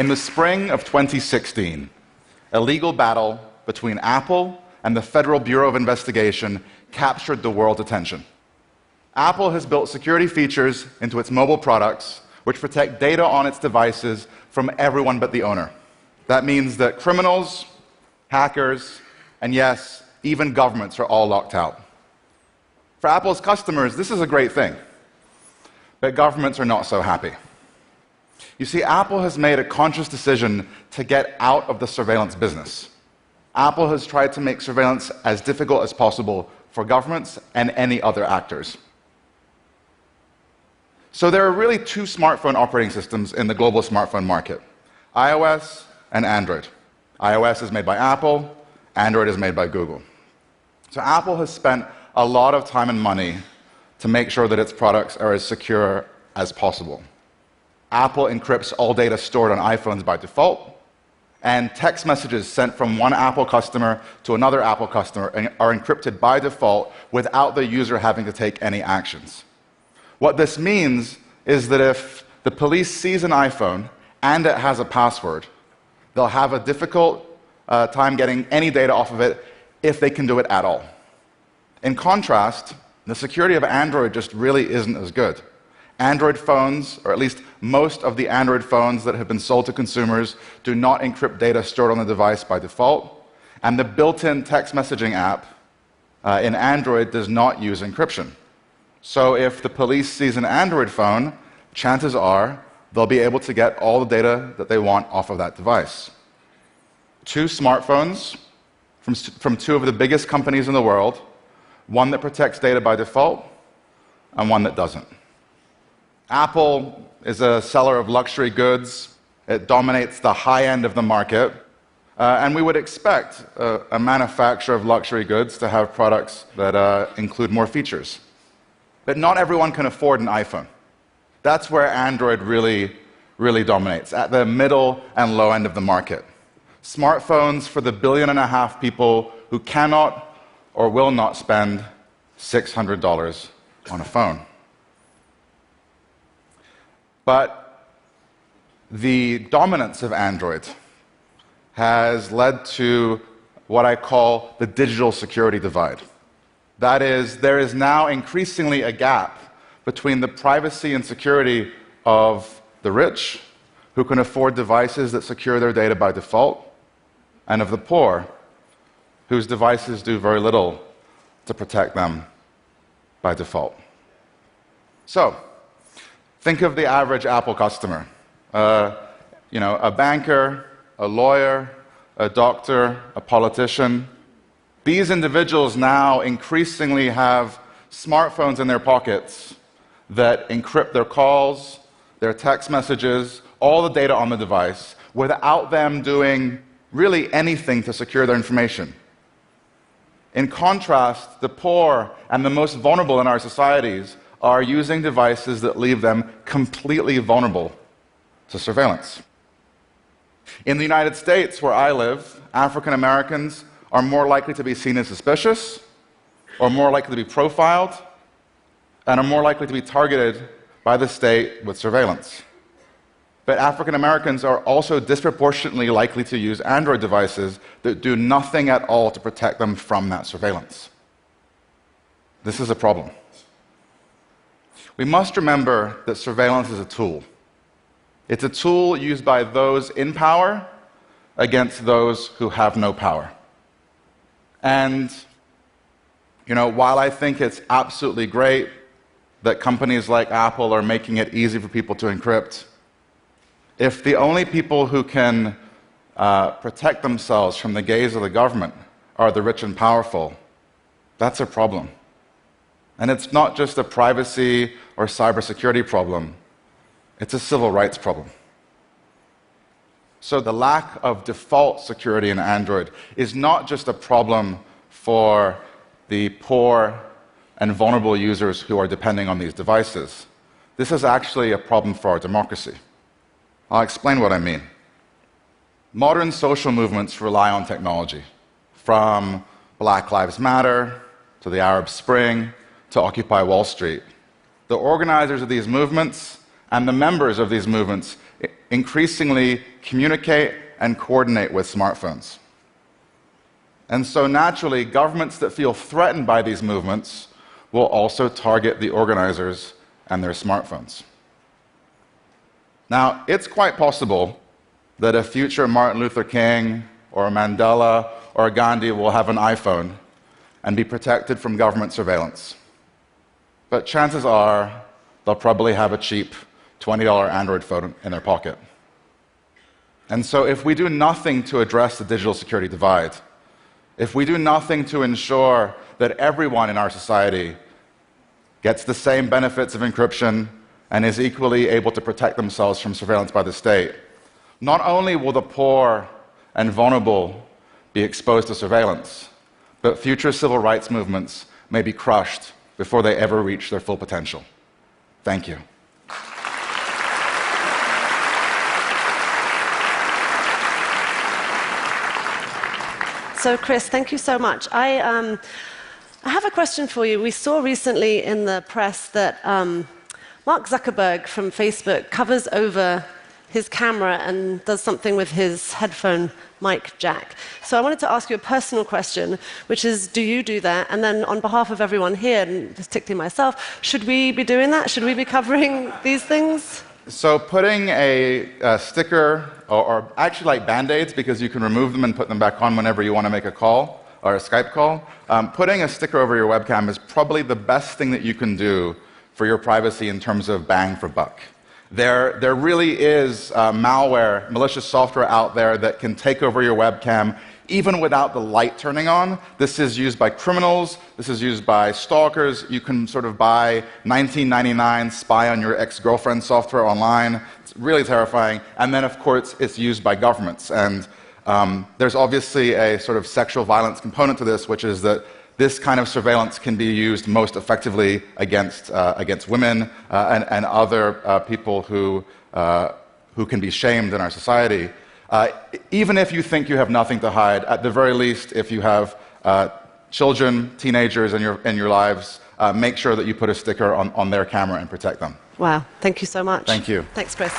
In the spring of 2016, a legal battle between Apple and the Federal Bureau of Investigation captured the world's attention. Apple has built security features into its mobile products which protect data on its devices from everyone but the owner. That means that criminals, hackers, and yes, even governments are all locked out. For Apple's customers, this is a great thing, but governments are not so happy. You see, Apple has made a conscious decision to get out of the surveillance business. Apple has tried to make surveillance as difficult as possible for governments and any other actors. So there are really two smartphone operating systems in the global smartphone market, iOS and Android. iOS is made by Apple, Android is made by Google. So Apple has spent a lot of time and money to make sure that its products are as secure as possible. Apple encrypts all data stored on iPhones by default, and text messages sent from one Apple customer to another Apple customer are encrypted by default without the user having to take any actions. What this means is that if the police sees an iPhone and it has a password, they'll have a difficult time getting any data off of it if they can do it at all. In contrast, the security of Android just really isn't as good. Android phones, or at least most of the Android phones that have been sold to consumers, do not encrypt data stored on the device by default, and the built-in text messaging app in Android does not use encryption. So if the police sees an Android phone, chances are they'll be able to get all the data that they want off of that device. Two smartphones from two of the biggest companies in the world, one that protects data by default and one that doesn't. Apple is a seller of luxury goods. It dominates the high end of the market. And we would expect a manufacturer of luxury goods to have products that include more features. But not everyone can afford an iPhone. That's where Android really dominates, at the middle and low end of the market. Smartphones for the 1.5 billion people who cannot or will not spend $600 on a phone. But the dominance of Android has led to what I call the digital security divide. That is, there is now increasingly a gap between the privacy and security of the rich, who can afford devices that secure their data by default, and of the poor, whose devices do very little to protect them by default. So, think of the average Apple customer. A banker, a lawyer, a doctor, a politician. These individuals now increasingly have smartphones in their pockets that encrypt their calls, their text messages, all the data on the device, without them doing really anything to secure their information. In contrast, the poor and the most vulnerable in our societies are using devices that leave them completely vulnerable to surveillance. In the United States, where I live, African Americans are more likely to be seen as suspicious, or more likely to be profiled, and are more likely to be targeted by the state with surveillance. But African Americans are also disproportionately likely to use Android devices that do nothing at all to protect them from that surveillance. This is a problem. We must remember that surveillance is a tool. It's a tool used by those in power against those who have no power. And, while I think it's absolutely great that companies like Apple are making it easy for people to encrypt, if the only people who can protect themselves from the gaze of the government are the rich and powerful, that's a problem. And it's not just a privacy or cybersecurity problem, it's a civil rights problem. So the lack of default security in Android is not just a problem for the poor and vulnerable users who are depending on these devices. This is actually a problem for our democracy. I'll explain what I mean. Modern social movements rely on technology, from Black Lives Matter to the Arab Spring to Occupy Wall Street. The organizers of these movements and the members of these movements increasingly communicate and coordinate with smartphones. And so naturally, governments that feel threatened by these movements will also target the organizers and their smartphones. Now, it's quite possible that a future Martin Luther King or a Mandela or a Gandhi will have an iPhone and be protected from government surveillance. But chances are they'll probably have a cheap $20 Android phone in their pocket. And so if we do nothing to address the digital security divide, if we do nothing to ensure that everyone in our society gets the same benefits of encryption and is equally able to protect themselves from surveillance by the state, not only will the poor and vulnerable be exposed to surveillance, but future civil rights movements may be crushed before they ever reach their full potential. Thank you. So, Chris, thank you so much. I have a question for you. We saw recently in the press that Mark Zuckerberg from Facebook covers over his camera and does something with his headphone mic jack. So I wanted to ask you a personal question, which is, do you do that? And then on behalf of everyone here, and particularly myself, should we be doing that? Should we be covering these things? So putting a sticker, or actually like Band-Aids, because you can remove them and put them back on whenever you want to make a call, or a Skype call, putting a sticker over your webcam is probably the best thing that you can do for your privacy in terms of bang for buck. There really is malware, malicious software out there that can take over your webcam even without the light turning on. This is used by criminals. This is used by stalkers. You can sort of buy $19.99 spy on your ex-girlfriend software online. It's really terrifying. And then, of course, it's used by governments. And there's obviously a sort of sexual violence component to this, which is that this kind of surveillance can be used most effectively against women and other people who can be shamed in our society. Even if you think you have nothing to hide, at the very least, if you have children, teenagers in your lives, make sure that you put a sticker on their camera and protect them. Wow, thank you so much. Thank you. Thanks, Chris.